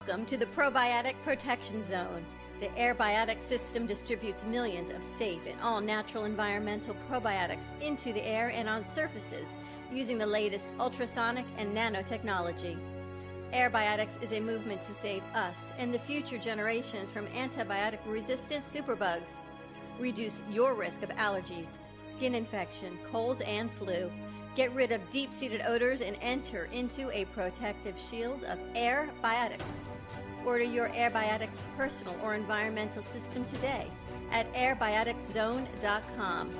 Welcome to the Probiotic Protection Zone. The Airbiotix system distributes millions of safe and all-natural environmental probiotics into the air and on surfaces using the latest ultrasonic and nano technology. Airbiotix is a movement to save us and the future generations from antibiotic-resistant superbugs. Reduce your risk of allergies, skin infection, colds, and flu. Get rid of deep-seated odors and enter into a protective shield of Airbiotix. Order your Airbiotix personal or environmental system today at airbioticzone.com.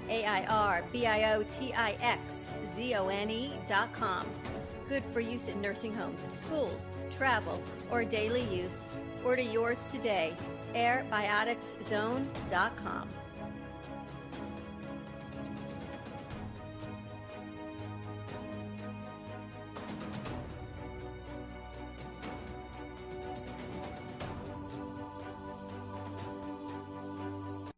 AIRBIOTIXZONE.com. Good for use in nursing homes, schools, travel, or daily use. Order yours today. airbioticzone.com.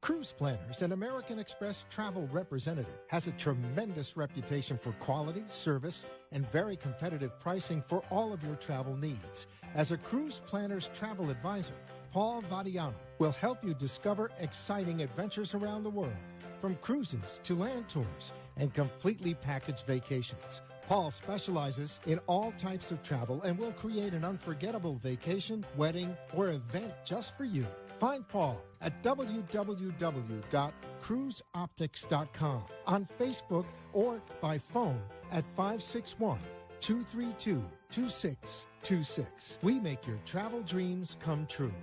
Cruise Planners, an American Express travel representative, has a tremendous reputation for quality, service, and very competitive pricing for all of your travel needs. As a Cruise Planners travel advisor, Paul Vadiano will help you discover exciting adventures around the world, from cruises to land tours and completely packaged vacations. Paul specializes in all types of travel and will create an unforgettable vacation, wedding, or event just for you. Find Paul at www.cruiseoptics.com, on Facebook, or by phone at 561-232-2626. We make your travel dreams come true.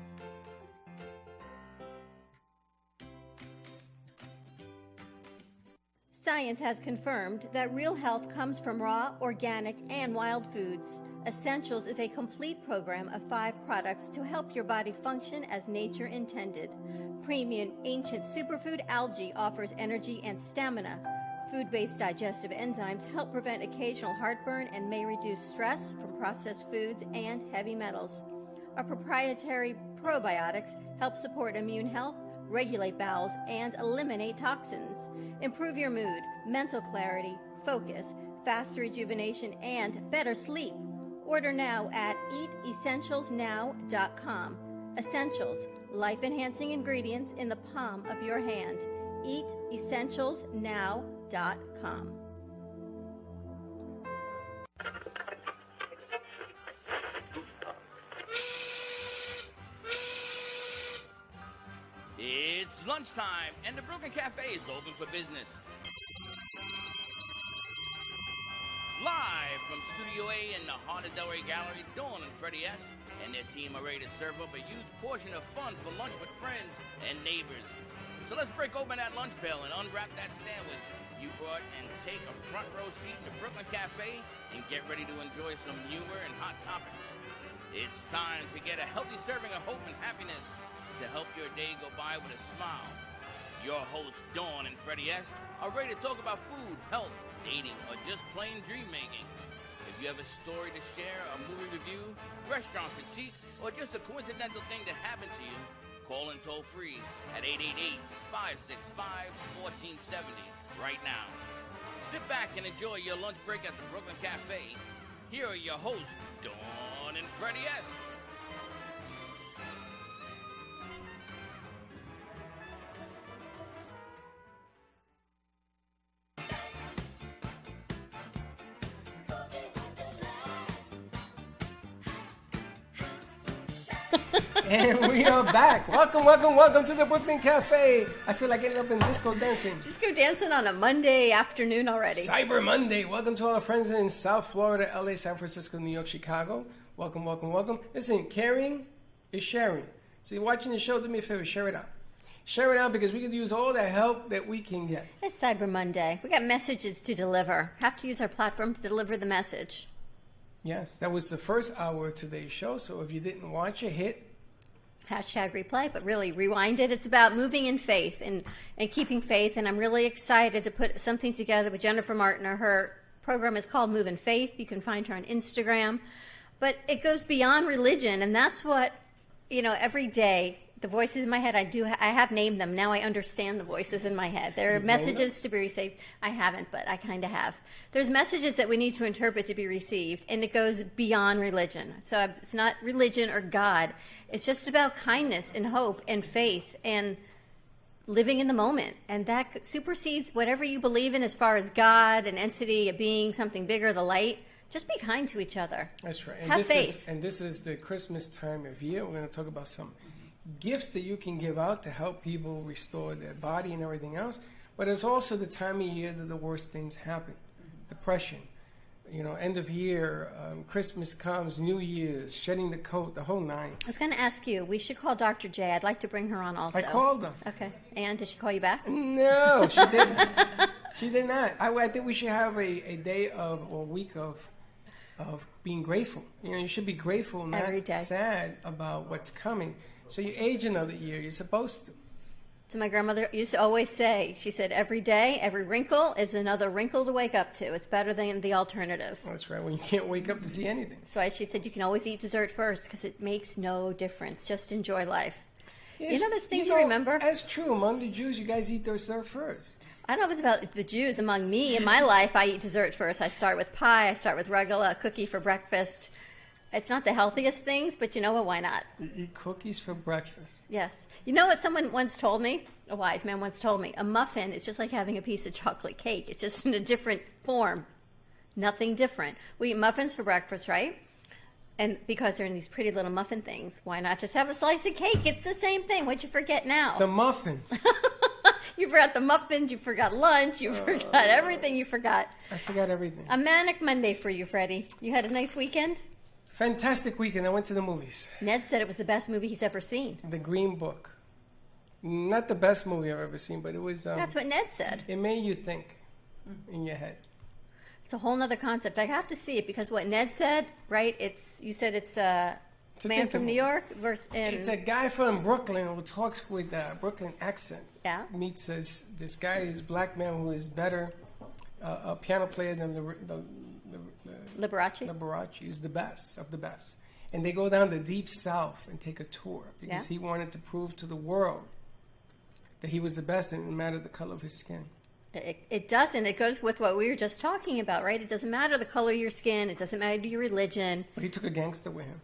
Science has confirmed that real health comes from raw, organic, and wild foods. Essentials is a complete program of 5 products to help your body function as nature intended. Premium Ancient Superfood Algae offers energy and stamina. Food-based digestive enzymes help prevent occasional heartburn and may reduce stress from processed foods and heavy metals. Our proprietary probiotics help support immune health, regulate bowels, and eliminate toxins. Improve your mood, mental clarity, focus, faster rejuvenation, and better sleep. Order now at eatessentialsnow.com. Essentials, life-enhancing ingredients in the palm of your hand. Eatessentialsnow.com. It's lunchtime, and the Brooklyn Café is open for business. Live from Studio A in the heart of Delray Gallery, Dawn and Freddy S. and their team are ready to serve up a huge portion of fun for lunch with friends and neighbors. So let's break open that lunch pail and unwrap that sandwich you brought and take a front row seat in the Brooklyn Café and get ready to enjoy some humor and hot topics. It's time to get a healthy serving of hope and happiness to help your day go by with a smile. Your hosts, Dawn and Freddy S., are ready to talk about food, health, dating, or just plain dream making. If you have a story to share, a movie review, restaurant critique, or just a coincidental thing that happened to you, call in toll free at 888-565-1470 right now. Sit back and enjoy your lunch break at the Brooklyn Café. Here are your hosts, Dawn and Freddy S. And we are back. Welcome to the Brooklyn Cafe. I feel like getting up and disco dancing. Disco dancing on a Monday afternoon already. Cyber Monday. Welcome to all our friends in South Florida, LA, San Francisco, New York, Chicago. Welcome. Listen, caring is sharing. So you're watching the show, do me a favor, share it out. Share it out because we could use all the help that we can get. It's Cyber Monday. We got messages to deliver. Have to use our platform to deliver the message. Yes, that was the first hour of today's show. So if you didn't watch it, hit #replay, but really rewind it. It's about moving in faith and keeping faith. And I'm really excited to put something together with Jennifer Martiner. Her program is called Move in Faith. You can find her on Instagram. But it goes beyond religion. And that's what, every day, The voices in my head, I have named them. Now I understand the voices in my head. There are messages to be received. I haven't, but I kind of have. There's messages that we need to interpret to be received, and it goes beyond religion. So it's not religion or God. It's just about kindness and hope and faith and living in the moment. And that supersedes whatever you believe in as far as God, an entity, a being, something bigger, the light. Just be kind to each other. That's right. And have faith. And this is the Christmas time of year. We're going to talk about some gifts that you can give out to help people restore their body and everything else. But it's also the time of year that the worst things happen. Depression, end of year, Christmas comes, New Year's, shedding the coat, the whole nine. I was going to ask you, we should call Dr. J. I'd like to bring her on also. I called her. Okay. And did she call you back? No, she didn't. She did not. I think we should have a day or a week of being grateful. You should be grateful, not every day. Sad about what's coming. So you age another year. You're supposed to. So my grandmother used to always say, she said, every day, every wrinkle is another wrinkle to wake up to. It's better than the alternative. That's right, when you can't wake up to see anything. That's why she said you can always eat dessert first because it makes no difference. Just enjoy life. Yes, Those things you remember? That's true. Among the Jews, you guys eat dessert first. I don't know if it's about the Jews. Among me, in my life, I eat dessert first. I start with pie. I start with regular cookie for breakfast. It's not the healthiest things, but you know what? Why not? You eat cookies for breakfast. Yes. You know what someone once told me? A wise man once told me. A muffin is just like having a piece of chocolate cake. It's just in a different form. Nothing different. We eat muffins for breakfast, right? And because they're in these pretty little muffin things, why not just have a slice of cake? It's the same thing. What'd you forget now? The muffins. You forgot the muffins. You forgot lunch. You forgot everything you forgot. I forgot everything. A manic Monday for you, Freddie. You had a nice weekend? Fantastic weekend. I went to the movies. Ned said it was the best movie he's ever seen. The Green Book. Not the best movie I've ever seen, but it was... That's what Ned said. It made you think in your head. It's a whole nother concept. I have to see it because what Ned said, right? You said it's a man from New York versus... It's a guy from Brooklyn who talks with a Brooklyn accent. Yeah. Meets this guy, this black man who is better, a piano player than the Liberace. Liberace is the best of the best. And they go down the deep south and take a tour because he wanted to prove to the world that he was the best and it mattered the color of his skin. It doesn't. It goes with what we were just talking about, right? It doesn't matter the color of your skin. It doesn't matter your religion. But he took a gangster with him.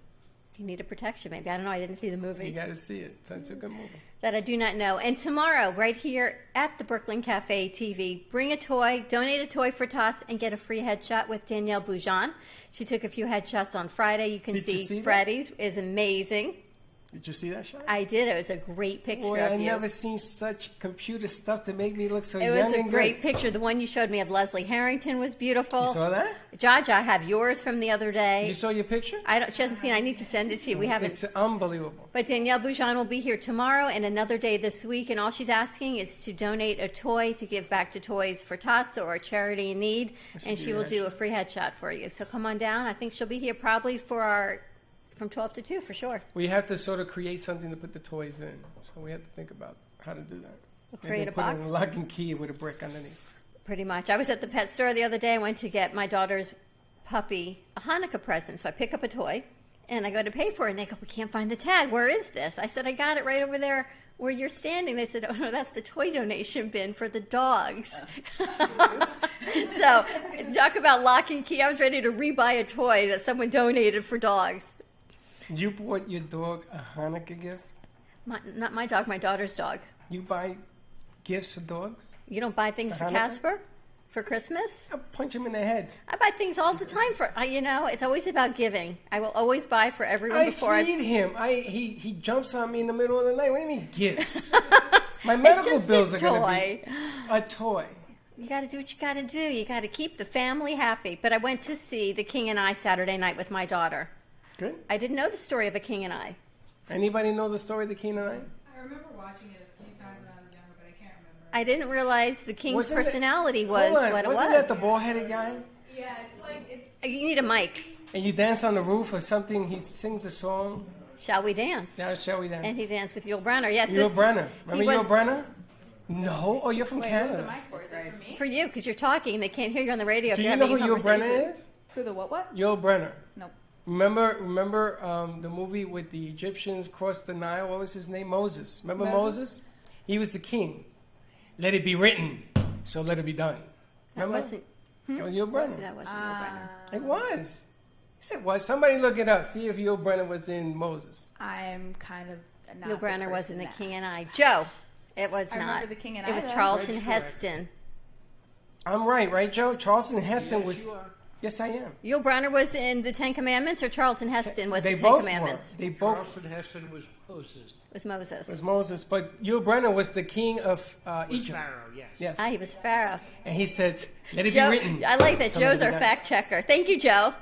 You need a protection, maybe. I don't know. I didn't see the movie. You got to see it. So it's a good movie. That I do not know. And tomorrow, right here at the Brooklyn Café TV, bring a toy, donate a toy for Tots, and get a free headshot with Danielle Boujon. She took a few headshots on Friday. You can see Freddie's is amazing. Did you see that shot? I did. It was a great picture of you. I've never seen such computer stuff to make me look so young. It was a and great good. picture. The one you showed me of Leslie Harrington was beautiful. You saw that? Jaja, I have yours from the other day. You saw your picture? She hasn't seen it. I need to send it to you. We haven't. It's unbelievable. But Danielle Boujon will be here tomorrow and another day this week, and all she's asking is to donate a toy to give back to Toys for Tots or a charity in need, and she will do a free headshot for you. So come on down. I think she'll be here probably for from 12 to 2 for sure. We have to sort of create something to put the toys in. So we have to think about how to do that. We'll create a box. Put in a lock and key with a brick underneath. Pretty much. I was at the pet store the other day. I went to get my daughter's puppy a Hanukkah present. So I pick up a toy, and I go to pay for it, and they go, we can't find the tag. Where is this? I said, I got it right over there where you're standing. They said, oh, no, that's the toy donation bin for the dogs. So talk about lock and key. I was ready to rebuy a toy that someone donated for dogs. You bought your dog a Hanukkah gift? Not my dog, my daughter's dog. You buy gifts for dogs? You don't buy things for Casper for Christmas? I'll punch him in the head. I buy things all the time for, it's always about giving. I will always buy for everyone before I feed him. He jumps on me in the middle of the night. What do you mean give? My medical bills are going to be a toy. You got to do what you got to do. You got to keep the family happy. But I went to see The King and I Saturday night with my daughter. Good. I didn't know the story of A King and I. Anybody know the story of The King and I? I remember watching it a few times when I was younger, but I can't remember. I didn't realize the King's personality was what it was. Wasn't that the bald-headed guy? Yeah, it's like You need a mic. And you dance on the roof or something. He sings a song. Shall we dance? Yeah, shall we dance? And he danced with Yul Brynner. Yes, Yul Brynner. Remember Yul Brynner? No. Oh, you're from Canada. Who's the mic for? Is it for me? For you, because you're talking. They can't hear you on the radio. Do you know who Yul Brynner is? Who the what? Yul Brynner. Nope. Remember the movie with the Egyptians crossed the Nile? What was his name? Moses. Remember Moses? He was the king. Let it be written, so let it be done. That Remember? wasn't. That was Yul Brynner. That wasn't Yul Brynner. It was. You said what? Somebody look it up. See if Yul Brynner was in Moses. I'm kind of not Yul Brynner the was in The person King that and I. Joe, it was I not. remember The King and it I, was though. Charlton That's Heston. I'm right, Joe? Charlton Heston Yes, was. you are. Yes, I am. Yul Brynner was in the Ten Commandments, or Charlton Heston was They the Ten both Commandments? were. They both Charleston Heston was Moses. Was Moses. was Moses, but Yul Brynner was the king of Was Egypt. Pharaoh, yes. Yes. He was Pharaoh. And he said, let it Joe, be written. I like that so let it Joe's be our done. fact checker. Thank you, Joe.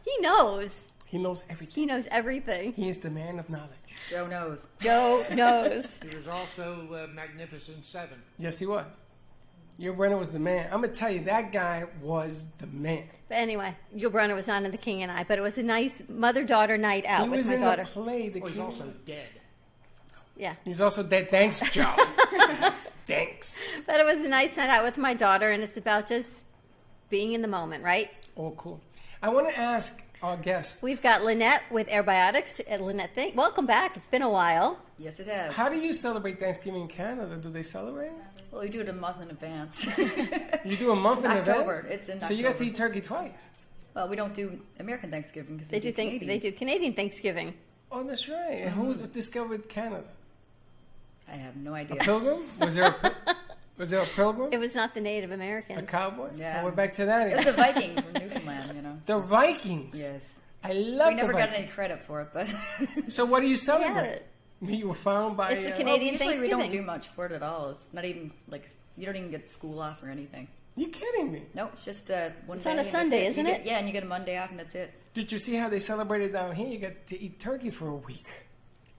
He knows. He knows everything. He knows everything. He is the man of knowledge. Joe knows. Joe knows. He was also Magnificent Seven. Yes, he was. Yul Brynner was the man. I'm going to tell you, that guy was the man. But anyway, Yul Brynner was not in The King and I, but it was a nice mother-daughter night out He with was my in daughter. the play. The Oh, he's king. also dead. Yeah. He's also dead. Thanks, Joe. Thanks. But it was a nice night out with my daughter, and it's about just being in the moment, right? Oh, cool. I want to ask our guest, We've got Lynette with Airbiotix. Lynette, welcome back. It's been a while. Yes, it has. how do you celebrate Thanksgiving in Canada? Do they celebrate? Well, we do it a month in advance. You do a month in October. advance? It's in So you got to October. eat turkey twice. Well, we don't do American Thanksgiving because They do Canadian Thanksgiving. Oh, that's right. And who discovered Canada? I have no A idea. pilgrim? Was there a pilgrim? It was not the Native A Americans. cowboy? Yeah. Oh, we're back to that It was again. the Vikings from Newfoundland, you know. The Vikings. Yes. I love We never the got Vikings. any credit for it, but So what do you Yeah. celebrate? You were found by... It's the well, Canadian usually we Thanksgiving. don't do much for it at all. It's not even like you don't even get school off or anything. You kidding me? No, it's just one It's day. on a and that's Sunday, it. isn't You it? get- yeah, and you get a Monday off, and that's it. Did you see how they celebrated down here? You got to eat turkey for a week.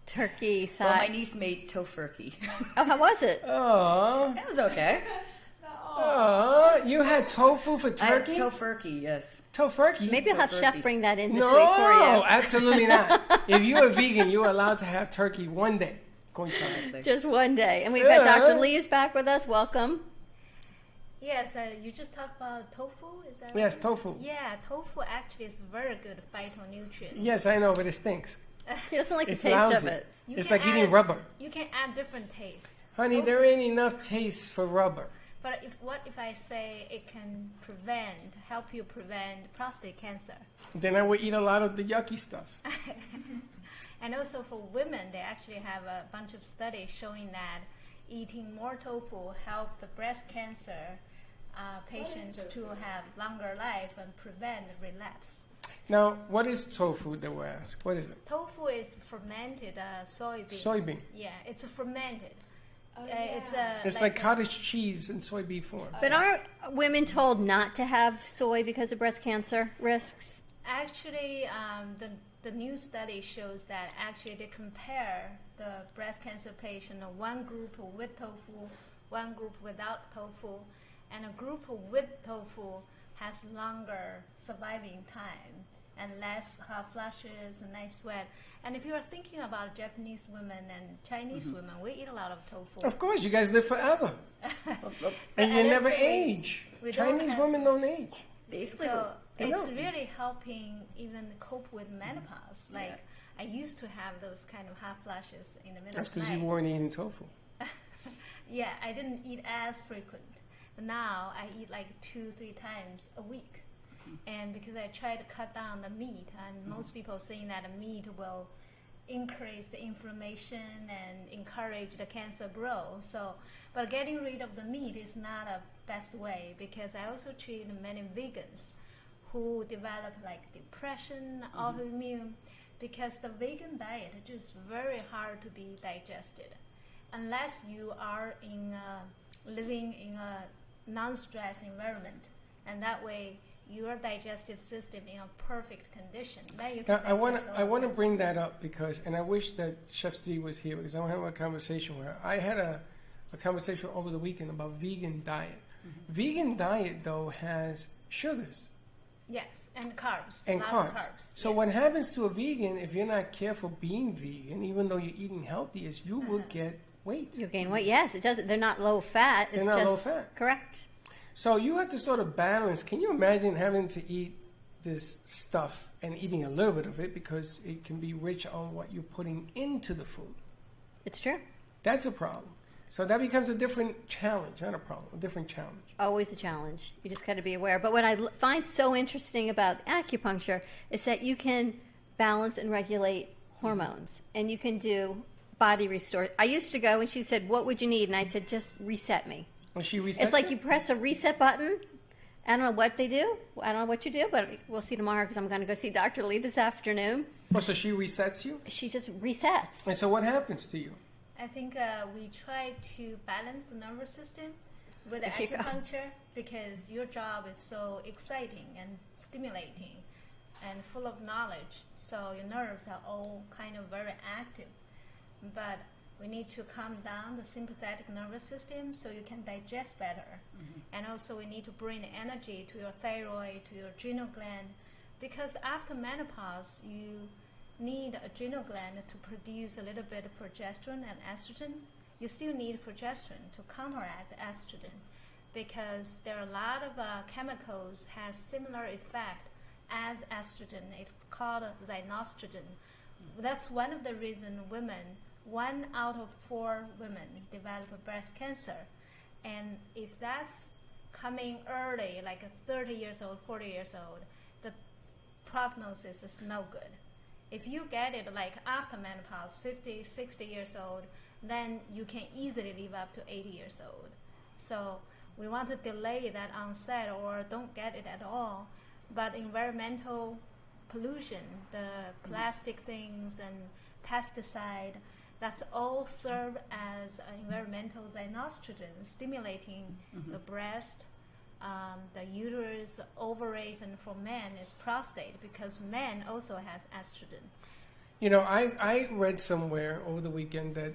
Turkey Well, my side. niece made tofurkey. Oh, how was it? Oh, It was okay. you had tofu for I had turkey? tofurkey, yes. Tofurkey? Maybe I'll have Tofurkey. Chef bring that in this No, week for you. absolutely not. If you're a vegan, you're allowed to have turkey one day. Go and try it. Just one day. And we've got Yeah. Dr. Lee is back with us. Welcome. Yes, you just talked about tofu, is that Yes, right? tofu. Yeah, tofu actually is very good phytonutrient. Yes, I know, but it stinks. He doesn't like It's the taste of lousy. it. You It's can like eating add- rubber. You can add different taste. Honey, Tofu- there ain't enough taste for rubber. But what if I say it can help you prevent prostate cancer? Then I would eat a lot of the yucky stuff. And also for women, they actually have a bunch of studies showing that eating more tofu help the breast cancer patients to have longer life and prevent relapse. Now, what is tofu that we're asked? What is it? Tofu is fermented soybean. Soybean. Yeah, it's fermented. Oh, It's like cottage cheese in soybean form. But aren't women told not to have soy because of breast cancer risks? Actually, the new study shows that actually they compare the breast cancer patient, one group with tofu, one group without tofu, and a group with tofu has longer surviving time and less hot flushes and nice sweat. And if you are thinking about Japanese women and Chinese women, we eat a lot of tofu. Of course, you guys live forever. And you honestly, never age. we don't Chinese have- women don't age. Basically, So I it's know. really helping even cope with menopause. Like I used to have those kind of hot flashes in the middle That's of because the you night. weren't eating tofu. Yeah, I didn't eat as frequent. But now I eat like 2-3 times a week. And because I try to cut down the meat, and most people saying that the meat will increase the inflammation and encourage the cancer grow. So, but getting rid of the meat is not a best way, because I also treat many vegans who develop like depression, autoimmune, because the vegan diet is just very hard to be digested unless you are living in a non-stress environment, and that way your digestive system in a perfect condition. Then you can Now, I want digest to all this. bring that up because, and I wish that Chef Z was here because I want to have a conversation with her. I had a conversation over the weekend about vegan diet. Vegan diet, though, has sugars Yes, and carbs. and lot of carbs. So yes. what happens to a vegan if you're not careful being vegan, even though you're eating healthy, is you will get weight. You gain weight. Yes, it doesn't. They're not low fat. It's They're not just low fat. correct. So you have to sort of balance. Can you imagine having to eat this stuff and eating a little bit of it because it can be rich on what you're putting into the food. It's true. That's a problem. So that becomes a different challenge, not a problem, a different challenge. Always a challenge. You just got to be aware. But what I find so interesting about acupuncture is that you can balance and regulate hormones, and you can do body restore. I used to go and she said, "What would you need?" And I said, "Just reset me." Well, she reset. It's like you press a reset button. I don't know what they do. I don't know what you do, but we'll see tomorrow because I'm going to go see Dr. Lee this afternoon. Oh, so she resets you? She just resets. And so what happens to you? I think we try to balance the nervous system with acupuncture because your job is so exciting and stimulating and full of knowledge. So your nerves are all kind of very active. But we need to calm down the sympathetic nervous system so you can digest better. Mm-hmm. And also we need to bring energy to your thyroid, to your adrenal gland, because after menopause, you need adrenal gland to produce a little bit of progesterone and estrogen. You still need progesterone to counteract estrogen because there are a lot of chemicals has similar effect as estrogen. It's called xenoestrogen. That's one of the reasons women, 1 out of 4 women develop breast cancer. And if that's coming early, like 30 years old, 40 years old, the prognosis is no good. If you get it like after menopause, 50, 60 years old, then you can easily live up to 80 years old. So we want to delay that onset or don't get it at all. But environmental pollution, the plastic things and pesticide, that's all serve as environmental xenoestrogen, stimulating the breast, the uterus, ovaries, and for men is prostate because men also has estrogen. You know, I read somewhere over the weekend that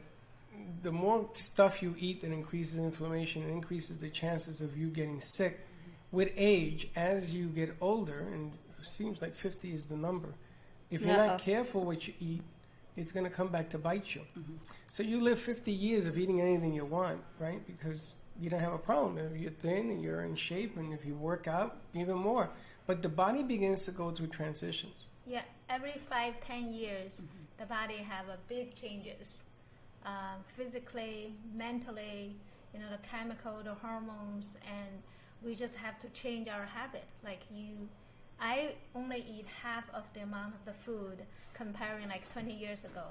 the more stuff you eat that increases inflammation and increases the chances of you getting sick with age as you get older, and it seems like 50 is the number. If you're not careful what you eat, it's going to come back to bite you. Mm-hmm. So you live 50 years of eating anything you want, right? Because you don't have a problem. If you're thin and you're in shape, and if you work out, even more. But the body begins to go through transitions. Yeah, every 5-10 years, the body have a big changes. Physically, mentally, you know, the chemical, the hormones, and we just have to change our habit. Like I only eat half of the amount of the food comparing like 20 years ago.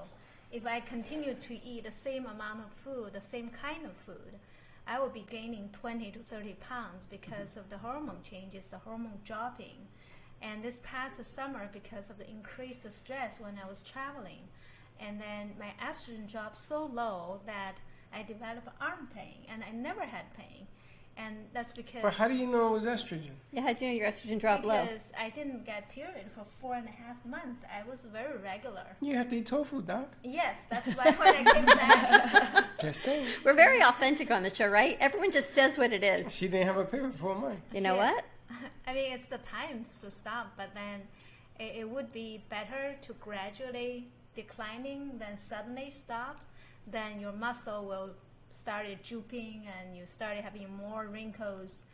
If I continue to eat the same amount of food, the same kind of food, I will be gaining 20 to 30 pounds because of the hormone changes, the hormone dropping. And this past summer, because of the increased stress when I was traveling, and then my estrogen dropped so low that I developed arm pain, and I never had pain. And that's because... But how do you know it was estrogen? Yeah, how do you know your estrogen dropped low? Because I didn't get period for 4.5 months. I was very regular. You have to eat tofu, Doc. Yes, that's why when I came back... Just saying. We're very authentic on the show, right? Everyone just says what it is. She didn't have a period for 4 months. You know what? I mean, it's the times to stop, but then it would be better to gradually declining than suddenly stop. Then your muscle will started drooping and you started having more wrinkles.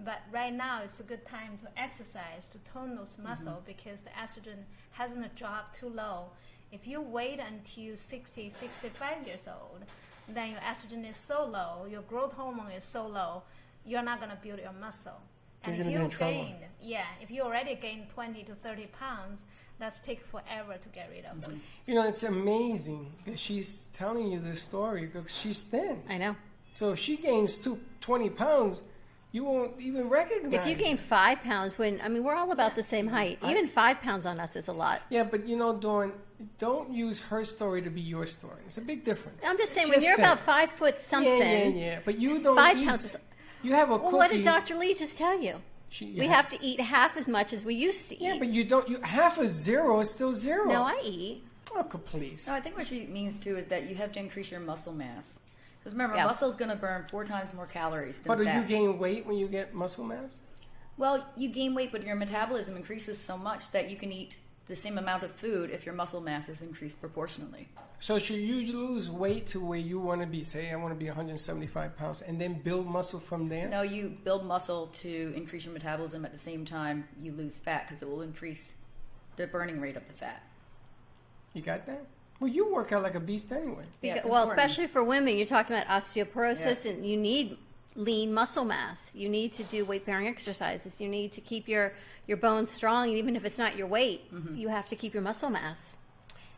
But right now it's a good time to exercise to tone those muscles because the estrogen hasn't dropped too low. If you wait until 60, 65 years old, then your estrogen is so low, your growth hormone is so low, you're not going to build your muscle. And if you already gained 20 to 30 pounds, that's take forever to get rid of those. You know, it's amazing that she's telling you this story because she's thin. I know. So if she gains 20 pounds, you won't even recognize If you gain 5 pounds, we're all about the same height. Even 5 pounds on us is a lot. Yeah, but you know, Dawn, don't use her story to be your story. It's a big difference. I'm just saying, when you're about 5 foot something, yeah, but you don't 5 eat. pounds. You have a cookie. Well, what did Dr. Lee just tell you? We have to eat half as much as we used to eat. Yeah, but you don't. Half a zero is still zero. No, I eat. Oh, please. No, I think what she means too is that you have to increase your muscle mass. Because remember, muscle is going to burn 4 times more calories than fat. But do you gain weight when you get muscle mass? Well, you gain weight, but your metabolism increases so much that you can eat the same amount of food if your muscle mass is increased proportionally. So should you lose weight to where you want to be? Say I want to be 175 pounds and then build muscle from there? No, you build muscle to increase your metabolism. At the same time, you lose fat because it will increase the burning rate of the fat. You got that? Well, you work out like a beast anyway. Yeah, it's well, important. especially for women, you're talking about osteoporosis, and you need lean muscle mass. You need to do weight-bearing exercises. You need to keep your bones strong, and even if it's not your weight, you have to keep your muscle mass.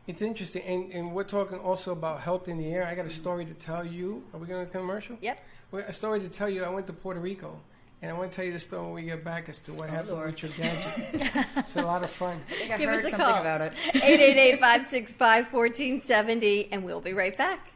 It's interesting, and we're talking also about health in the air. I got a story to tell you. Are we going to commercial? Yep. A story to tell you. I went to Puerto Rico, and I want to tell you the story when we get back as to what happened with your gadget. It's a lot of fun. I think I Give heard us a something call. about it. 888-565-1470, and we'll be right back.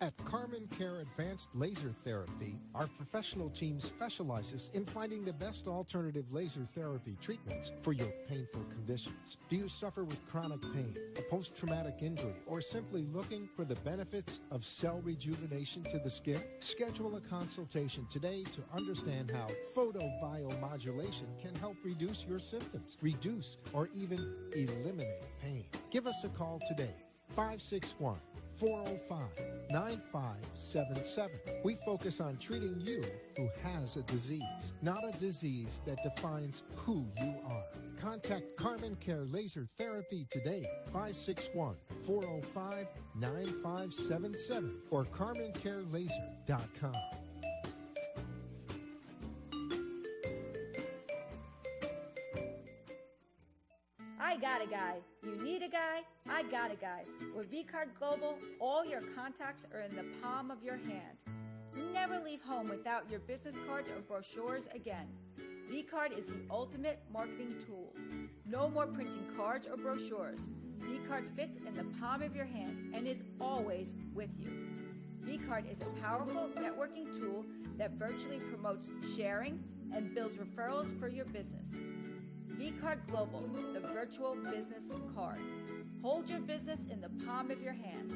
At Carmen Care Advanced Laser Therapy, our professional team specializes in finding the best alternative laser therapy treatments for your painful conditions. Do you suffer with chronic pain, a post-traumatic injury, or simply looking for the benefits of cell rejuvenation to the skin? Schedule a consultation today to understand how photobiomodulation can help reduce your symptoms, reduce or even eliminate pain. Give us a call today, 561-405-9577. We focus on treating you who has a disease, not a disease that defines who you are. Contact Carmen Care Laser Therapy today, 561-405-9577 or CarmenCareLaser.com. I got a guy. You need a guy? I got a guy. With vCard Global, all your contacts are in the palm of your hand. Never leave home without your business cards or brochures again. vCard is the ultimate marketing tool. No more printing cards or brochures. vCard fits in the palm of your hand and is always with you. vCard is a powerful networking tool that virtually promotes sharing and builds referrals for your business. vCard Global, the virtual business card. Hold your business in the palm of your hand.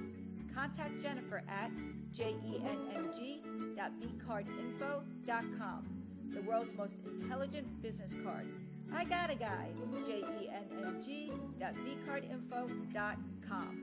Contact Jennifer at jeng.vcardinfo.com, the world's most intelligent business card. I got a guy, jeng.vcardinfo.com.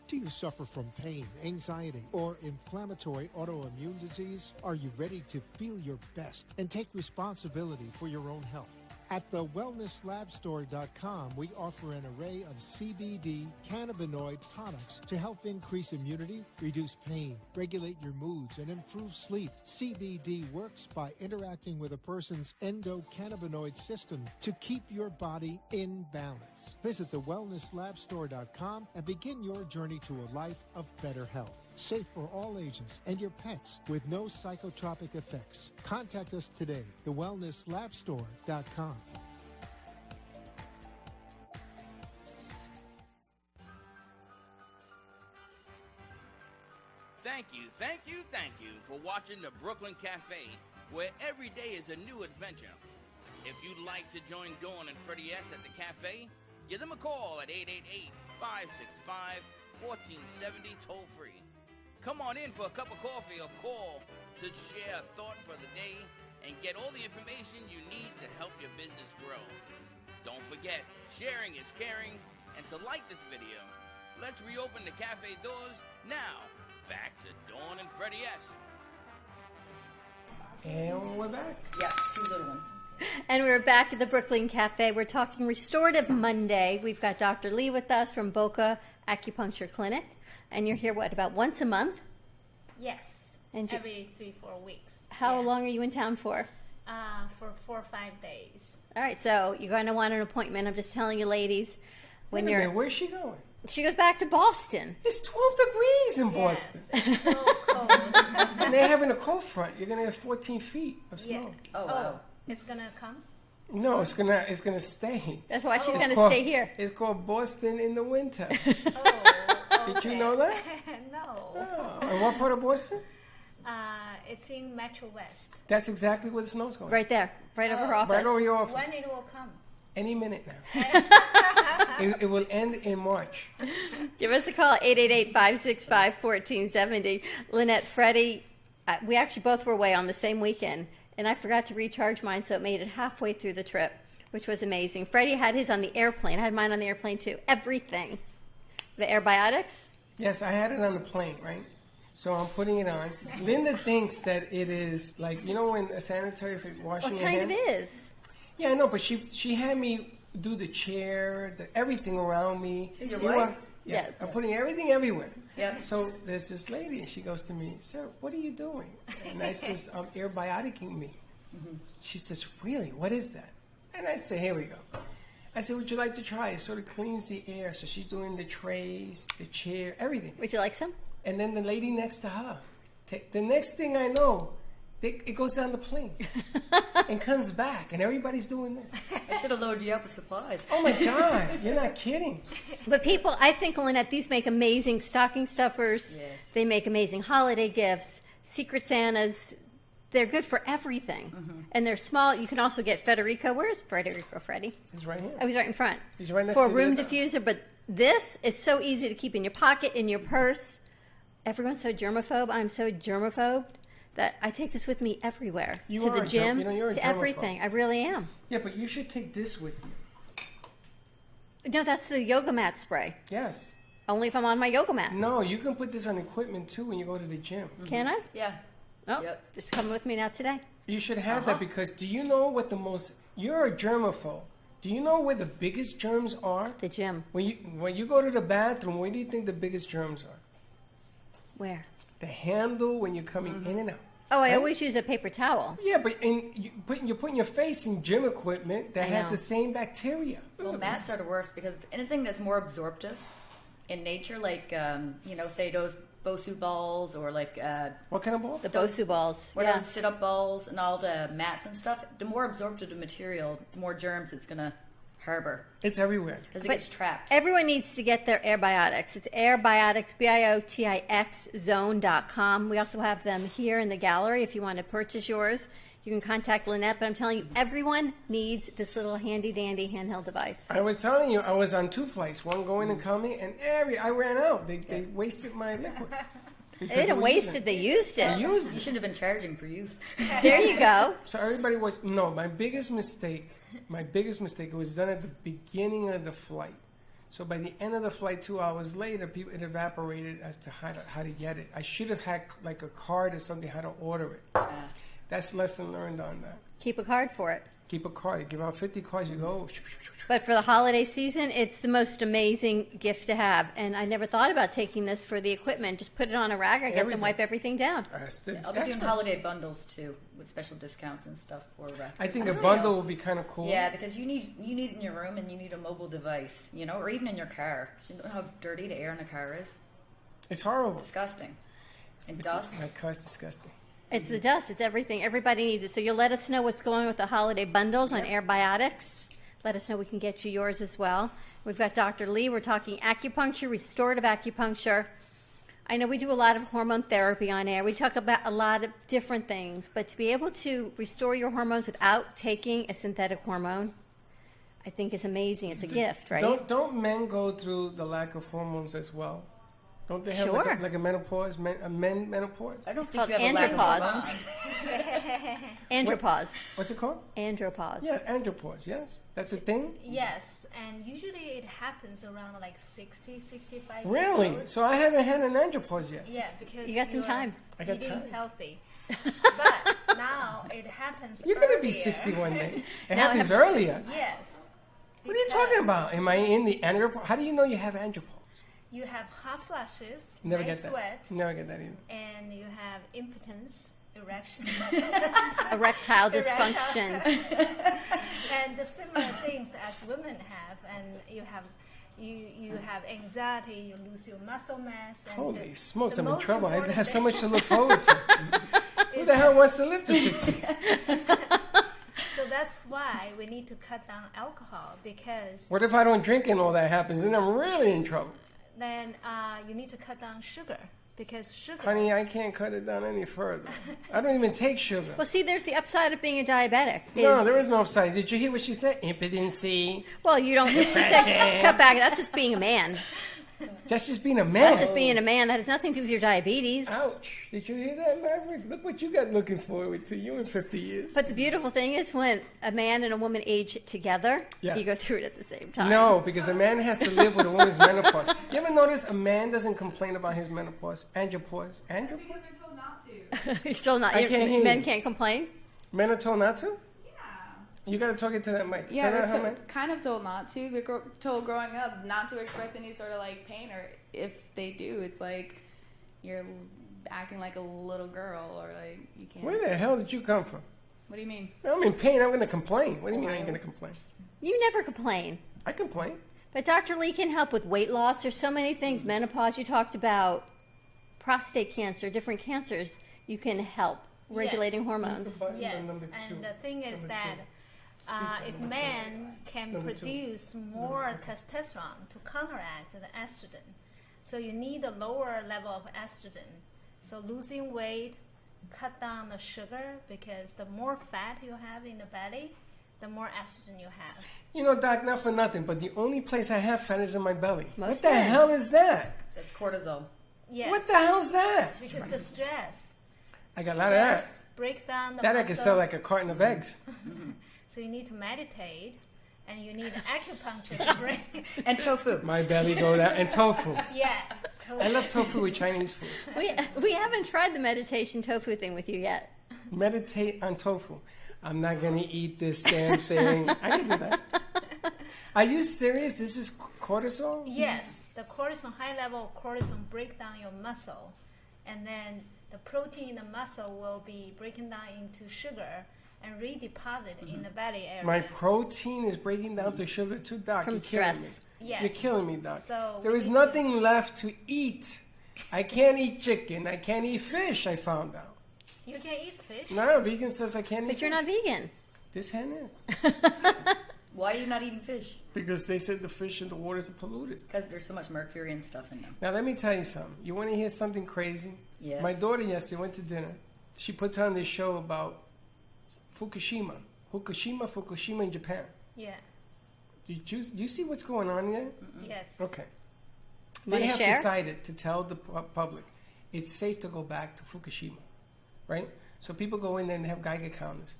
Do you suffer from pain, anxiety, or inflammatory autoimmune disease? Are you ready to feel your best and take responsibility for your own health? At thewellnesslabstore.com, we offer an array of CBD cannabinoid products to help increase immunity, reduce pain, regulate your moods, and improve sleep. CBD works by interacting with a person's endocannabinoid system to keep your body in balance. Visit thewellnesslabstore.com and begin your journey to a life of better health. Safe for all ages and your pets with no psychotropic effects. Contact us today, thewellnesslabstore.com. Thank you for watching the Brooklyn Café, where every day is a new adventure. If you'd like to join Dawn and Freddy S at the cafe, give them a call at 888-565-1470 toll free. Come on in for a cup of coffee or call to share a thought for the day and get all the information you need to help your business grow. Don't forget, sharing is caring, and to like this video. Let's reopen the cafe doors now. Back to Dawn and Freddy S. And we're back. Yeah, 2 little ones. And we're back at the Brooklyn Café. We're talking Restorative Monday. We've got Dr. Lee with us from Boca Acupuncture Clinic. And you're here, what, about once a month? Yes, And every 3-4 weeks. How long are you in town for? For 4 or 5 days. All right, so you're going to want an appointment. I'm just telling you, ladies. Wait a minute, where's she going? She goes back to Boston. It's 12 degrees in Boston. Yes, it's so cold. And they're having a cold front. You're going to have 14 feet of snow. Yeah. Oh, wow. It's gonna come? No, it's gonna stay. That's why she's It's going to called- stay here. It's called Boston in the winter. Oh, Did you know that? No. Oh, and what part of Boston? it's in Metro West. That's exactly where the snow's going. Right there, right over her office. Right over your office. When it will come? Any minute now. It will end in March. Give us a call, 888-565-1470. Lynette, Freddie, we actually both were away on the same weekend, and I forgot to recharge mine, so it made it halfway through the trip, which was amazing. Freddie had his on the airplane. I had mine on the airplane, too. Everything. The Airbiotix? Yes, I had it on the plane, right? So I'm putting it on. Linda thinks that it is like, you know when a sanitary for washing your hands? What kind it is? Yeah, I know, but she had me do the chair, everything around me. Your You wife? know, yeah, Yes. I'm putting everything everywhere. Yep. So there's this lady, and she goes to me, "Sir, what are you doing?" And I says, "I'm airbiotixing me." She says, "Really? What is that?" And I say, "Here we go." I said, "Would you like to try it? Sort of cleans the air." So she's doing the trays, the chair, everything. Would you like some? And then the lady next to her, the next thing I know, it goes down the plane and comes back, and everybody's doing that. I should have loaded you up with supplies. Oh my God, you're not kidding. But people, I think, Lynette, these make amazing stocking stuffers. Yes. They make amazing holiday gifts, Secret Santas. They're good for everything. And they're small. You can also get Federico. Where's Federico, Freddie? He's right here. Oh, he's right in front. He's right next for to a room the- diffuser. But this is so easy to keep in your pocket, in your purse. Everyone's so germaphobe. I'm so germaphobe that I take this with me everywhere. You to are the a gym, you're a to germaphobe. everything. I really am. Yeah, but you should take this with you. No, that's the yoga mat spray. Yes. Only if I'm on my yoga mat. No, you can put this on equipment too when you go to the gym. Can I? Yeah. Oh, Yep. it's coming with me now today. You should have that because do you know what you're a germaphobe. Do you know where the biggest germs are? The gym. When you go to the bathroom, where do you think the biggest germs are? Where? The handle when you're coming in and out. Oh, I Right? always use a paper towel. Yeah, but you're putting your face in gym equipment that I has know. the same bacteria. Well, mats are the worst because anything that's more absorptive in nature, like, say those Bosu balls or like What kind of ball? The Bosu balls. what Yeah. those sit-up balls and all the mats and stuff, the more absorptive the material, the more germs it's going to harbor It's everywhere. because it But gets trapped. Everyone needs to get their Airbiotix. It's Airbiotix, BIOTIX zone.com. We also have them here in the gallery. If you want to purchase yours, you can contact Lynette. But I'm telling you, everyone needs this little handy-dandy handheld device. I was telling you, I was on 2 flights, one going and coming, and I ran out. They wasted my liquid. They didn't waste it, they used it. You shouldn't have been charging for use. There you go. So everybody was, my biggest mistake was done at the beginning of the flight. So by the end of the flight, 2 hours later, it evaporated as to how to get it. I should have had like a card or something, how to order it. That's lesson learned on that. Keep a card for it. Keep a card. You give out 50 cards, you go. But for the holiday season, it's the most amazing gift to have. And I never thought about taking this for the equipment. Just put it on a rag, I guess, Everything. and wipe everything down. That's the I'll be doing expert. holiday bundles too with special discounts and stuff for I think a Christmas. bundle would be kind of cool. Yeah, because you need it in your room and you need a mobile device, or even in your car. So you know how dirty the air in the car is? It's horrible. Disgusting. And dust. My car's disgusting. It's the dust. It's everything. Everybody needs it. So you'll let us know what's going on with the holiday bundles on Airbiotix. Let us know. We can get you yours as well. We've got Dr. Lee. We're talking acupuncture, restorative acupuncture. I know we do a lot of hormone therapy on air. We talk about a lot of different things. But to be able to restore your hormones without taking a synthetic hormone, I think is amazing. It's a gift, right? Don't men go through the lack of hormones as well? Don't they have Sure. like a menopause, a men menopause? I don't It's think called you have a lack of andropause. hormones. Andropause. What's it called? Andropause. Yeah, andropause, yes. That's a thing? Yes, and usually it happens around like 60, 65 Really? years old. So I haven't had an andropause yet. Yeah, because You got some are time. I got eating time. healthy. But now it happens You're going to be earlier. 61 then. It Now- happens earlier. Yes. What are you because talking about? Am I in the andropause? How do you know you have andropause? You have hot flashes, Never nice get that. sweat, Never get that either. and you have impotence, erection, Erectile dysfunction. and the similar things as women have. And you have anxiety, you lose your muscle mass. And Holy smokes, the I'm in most trouble. I important have so thing much to look forward to. Who is the hell wants to live to 60? So that's why we need to cut down alcohol, because What if I don't drink and all that happens? Then I'm really in trouble. then you need to cut down sugar. because sugar. Honey, I can't cut it down any further. I don't even take sugar. Well, see, there's the upside of being a diabetic. No, there is no upside. Did you hear what she said? Impotency. Well, you don't. She said cut back. That's just being a man. That's just being a man. That's just being a man. That has nothing to do with your diabetes. Ouch. Did you hear that, Maverick? Look what you got looking forward to you in 50 years. But the beautiful thing is when a man and a woman age together, Yes. you go through it at the same time. No, because a man has to live with a woman's menopause. You ever notice a man doesn't complain about his menopause? Andropause. That's because they're told not to. You're still not. I can't hear men you. can't complain. Men are told not to? Yeah. You got to talk into that mic. Yeah, Turn they're on her mic. kind of told not to. They're told growing up not to express any sort of like pain, or if they do, it's like you're acting like a little girl, or like you can't. Where the hell did you come from? What do you mean? I'm in pain. I'm going to complain. What do you mean I ain't going to complain? You never complain. I complain. But Dr. Lee can help with weight loss. There's so many things. Menopause, you talked about prostate cancer, different cancers. You can help regulating hormones. Yes, and the thing is that if men can produce more testosterone to counteract the estrogen, so you need a lower level of estrogen. So losing weight, cut down the sugar, because the more fat you have in the belly, the more estrogen you have. You know, Doc, not for nothing, but the only place I have fat is in my belly. Most what the men. hell is that? That's cortisol. Yes. What the hell is that? Because the stress. I got a lot of that. Stress break down the That I muscle. could sell like a carton of eggs. So you need to meditate, and you need acupuncture to break. And tofu. My belly go down. And tofu. Yes. I love tofu with Chinese food. We haven't tried the meditation tofu thing with you yet. Meditate on tofu. I'm not going to eat this damn thing. I can do that. Are you serious? This is cortisol? Yes, the cortisol, high level of cortisol break down your muscle, and then the protein in the muscle will be broken down into sugar and redeposit in the belly area. My protein is breaking down to sugar too, Doc. From You're killing stress. me. Yes. You're killing me, Doc. So there we is need nothing left to eat. I can't eat chicken. I can't eat fish, I found out. You can eat fish. No, vegan says I can't eat But you're fish. not vegan. This hen is. Why are you not eating fish? Because they said the fish in the waters are polluted. Because there's so much mercury and stuff in them. Now, let me tell you something. You want to hear something crazy? Yes. My daughter yesterday went to dinner. She puts on this show about Fukushima in Japan. Yeah. Did you see what's going on there? Yes. Okay. Wanna They have share? decided to tell the public it's safe to go back to Fukushima, right? So people go in there and they have Geiger counters.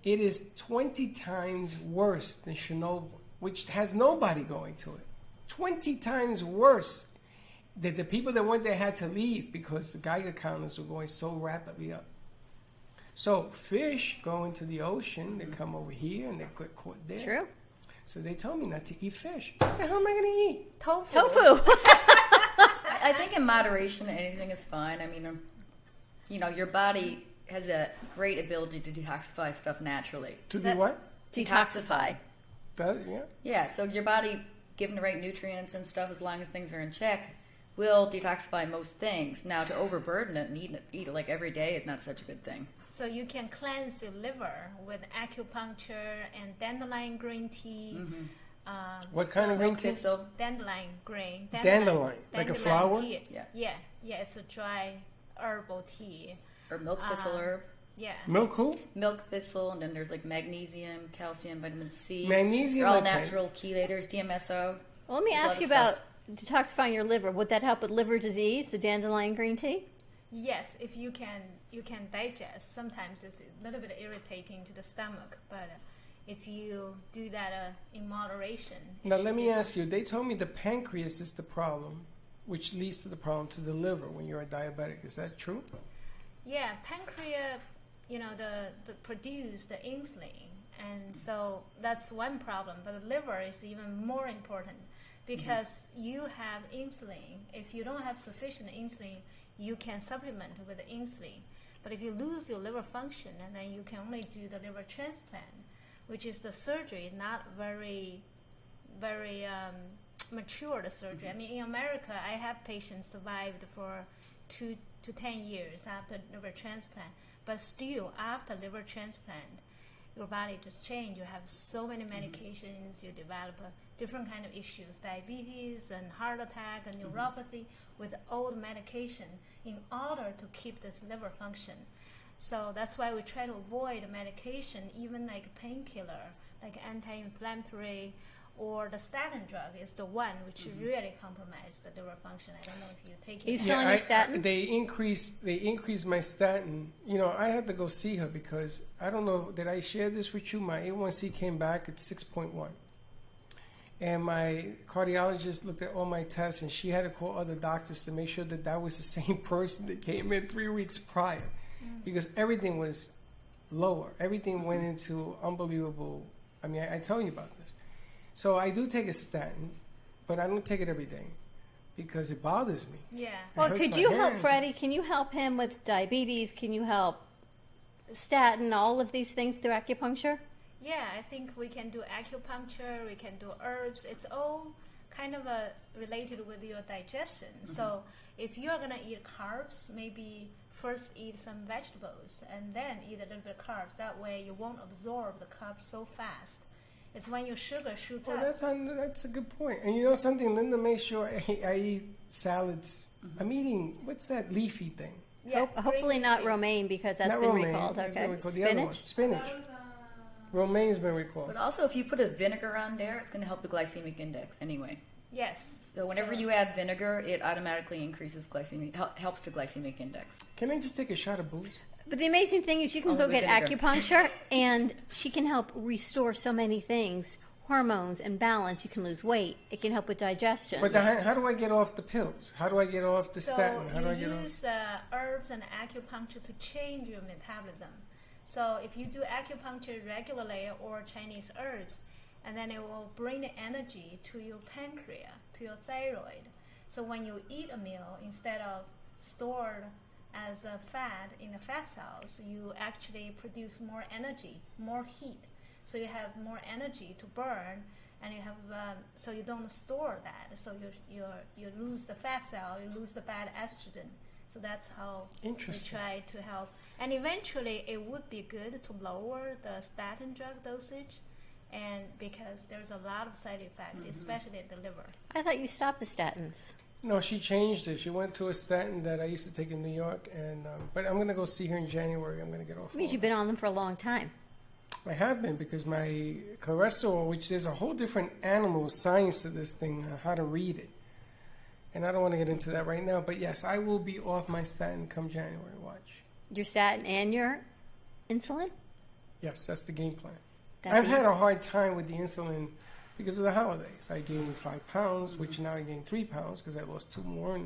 It is 20 times worse than Chernobyl, which has nobody going to it. 20 times worse. That the people that went there had to leave because the Geiger counters were going so rapidly up. So fish go into the ocean, they come over here and they get caught there. True. So they told me not to eat fish. What the hell am I going to eat? Tofu. I think in moderation, anything is fine. I mean, you know, your body has a great ability to detoxify stuff naturally. To do what? Detoxify. That, yeah. Yeah, so your body, given the right nutrients and stuff, as long as things are in check, will detoxify most things. Now, to overburden it and eat it like every day is not such a good thing. So you can cleanse your liver with acupuncture and dandelion green tea. What kind of green tea? Thistle. Dandelion green. Dandelion, like a flower? Tea. Yeah. Yeah, it's a dry herbal tea. Or milk thistle herb. Yeah. Milk who? Milk thistle, and then there's like magnesium, calcium, vitamin C. Magnesium, They're all I take. natural chelators, DMSO. Well, let me There's a lot ask of you stuff. about detoxifying your liver. Would that help with liver disease, the dandelion green tea? Yes, if you can digest. Sometimes it's a little bit irritating to the stomach, but if you do that in moderation. it Now, should let me be ask you. They told me the pancreas is the problem, which leads to the problem to the liver when you're a diabetic. Is that true? Yeah, pancreas, the produce the insulin, and so that's one problem. But the liver is even more important because you have insulin. If you don't have sufficient insulin, you can supplement with insulin. But if you lose your liver function, and then you can only do the liver transplant, which is the surgery, not very, very mature the surgery. I mean, in America, I have patients survived for 2 to 10 years after liver transplant, but still after liver transplant, your body just changed. You have so many medications, you develop different kind of issues, diabetes and heart attack and neuropathy with old medication in order to keep this liver function. So that's why we try to avoid medication, even like painkiller, like anti-inflammatory, or the statin drug is the one which really compromised the liver function. I don't know if you take it. Are you still on your statin? They increased my statin. You know, I had to go see her because I don't know, did I share this with you? My A1C came back at 6.1. And my cardiologist looked at all my tests, and she had to call other doctors to make sure that that was the same person that came in 3 weeks prior, because everything was lower. Everything went into unbelievable. I mean, I tell you about this. So I do take a statin, but I don't take it every day because it bothers me. Yeah. Well, could you help Freddie? Can you help him with diabetes? Can you help statin, all of these things through acupuncture? Yeah, I think we can do acupuncture, we can do herbs. It's all kind of related with your digestion. So if you're going to eat carbs, maybe first eat some vegetables and then eat a little bit of carbs. That way you won't absorb the carbs so fast. It's when your sugar shoots up. That's a good point. And you know something, Linda, make sure I eat salads. I'm eating, what's that leafy thing? Yeah, hopefully not romaine, because that's Not been romaine. recalled. That's Okay. been recalled. The other one, Spinach? spinach. Romaine's been recalled. But also, if you put a vinegar on there, it's going to help the glycemic index anyway. Yes. So whenever you add vinegar, it automatically increases helps the glycemic index. Can I just take a shot of booze? But the amazing thing is you can go get acupuncture, and she can help restore so many things. Hormones and balance. You can lose weight. It can help with digestion. But how do I get off the pills? How do I get off the statin? How do I get you off? use herbs and acupuncture to change your metabolism. So if you do acupuncture regularly or Chinese herbs, and then it will bring the energy to your pancreas, to your thyroid. So when you eat a meal, instead of stored as a fat in the fat cells, you actually produce more energy, more heat. So you have more energy to burn, and you have so you don't store that. So you lose the fat cell, you lose the bad estrogen. So that's how we try to help. And eventually, it would be good to lower the statin drug dosage, and because there's a lot of side effects, especially at the liver. I thought you stopped the statins. No, she changed it. She went to a statin that I used to take in New York, and but I'm going to go see her in January. I'm going to get off. It means you've been on them for a long time. I have been, because my cholesterol, which there's a whole different animal science to this thing, how to read it. And I don't want to get into that right now, but yes, I will be off my statin come January. Watch. Your statin and your insulin? Yes, that's the game plan. I've had a hard time with the insulin because of the holidays. I gained 5 pounds, which now I gained 3 pounds because I lost 2 more.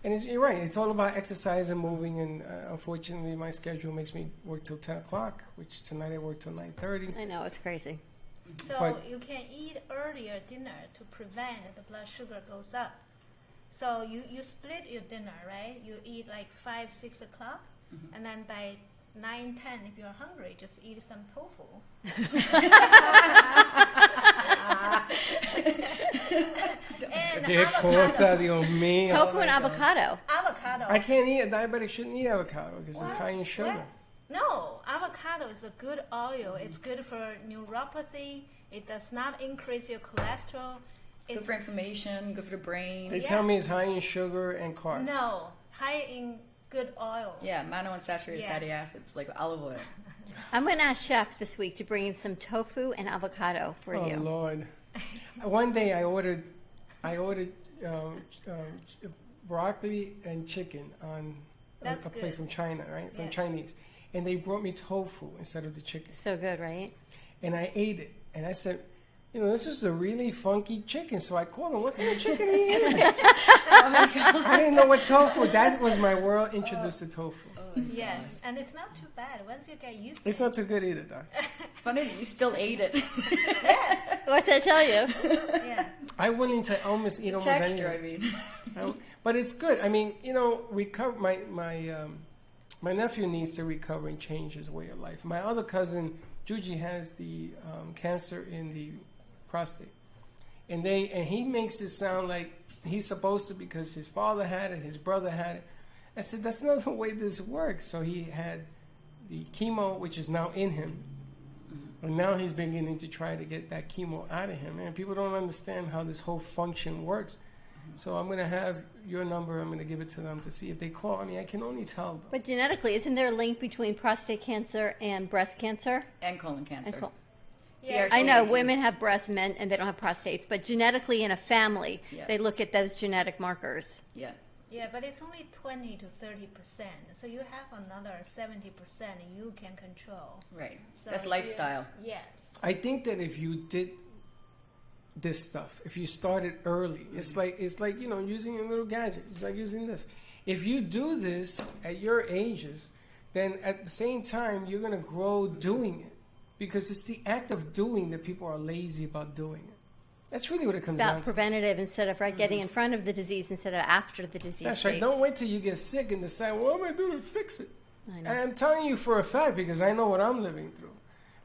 And you're right, it's all about exercise and moving, and unfortunately my schedule makes me work till 10 o'clock, which tonight I work till 9:30. I know, it's crazy. So you can eat earlier dinner to prevent the blood sugar goes up. So you split your dinner, right? You eat like 5, 6 o'clock, and then by 9, 10, if you're hungry, just eat some tofu. And avocado. Tofu and avocado. Avocado. I can't eat, a diabetic shouldn't eat avocado because it's high in sugar. What? No, avocado is a good oil. It's good for neuropathy. It does not increase your cholesterol. Good for inflammation, good for the brain. They tell me it's high in sugar and carbs. No, high in good oil. Yeah, monounsaturated fatty acids, like olive oil. I'm going to ask Chef this week to bring in some tofu and avocado for you. Oh, Lord. One day I ordered broccoli and chicken on a plate from China, right? From Chinese. And they brought me tofu instead of the chicken. So good, right? And I ate it. And I said, you know, this is a really funky chicken. So I called him, what kind of chicken are you eating? I didn't know what tofu. That was my world introduced to tofu. Yes, and it's not too bad once you get used to it. It's not too good either, Doc. It's funny that you still ate it. Yes. What's that tell you? Yeah. I'm willing to almost eat almost anything. I mean. But it's good. I mean, you know, my nephew needs to recover and change his way of life. My other cousin, Juji, has the cancer in the prostate. And he makes it sound like he's supposed to because his father had it, his brother had it. I said, that's not the way this works. So he had the chemo, which is now in him. And now he's beginning to try to get that chemo out of him. And people don't understand how this whole function works. So I'm going to have your number. I'm going to give it to them to see if they call. I mean, I can only tell them. But genetically, isn't there a link between prostate cancer and breast cancer? And colon cancer. Yes. I know women have breast, men, and they don't have prostates. But genetically in a family, they look at those genetic markers. Yeah. Yeah, but it's only 20 to 30%. So you have another 70% you can control. Right. So That's lifestyle. Yes. I think that if you did this stuff, if you started early, it's like using a little gadget. It's like using this. If you do this at your ages, then at the same time you're gonna grow doing it, because it's the act of doing that people are lazy about doing it. That's really what it comes down to. About preventative instead of getting in front of the disease instead of after the disease. That's right. Don't wait till you get sick and decide, what am I doing to fix it? I know. And I'm telling you for a fact, because I know what I'm living through.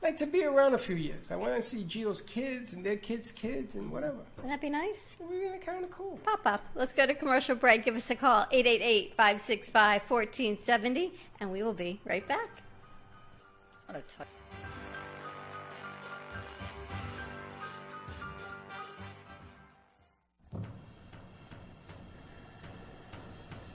Like to be around a few years. I want to see Gio's kids and their kids' kids and whatever. Wouldn't that be nice? It would be kind of cool. Pop up. Let's go to commercial break. Give us a call, 888-565-1470, and we will be right back. It's not a touch.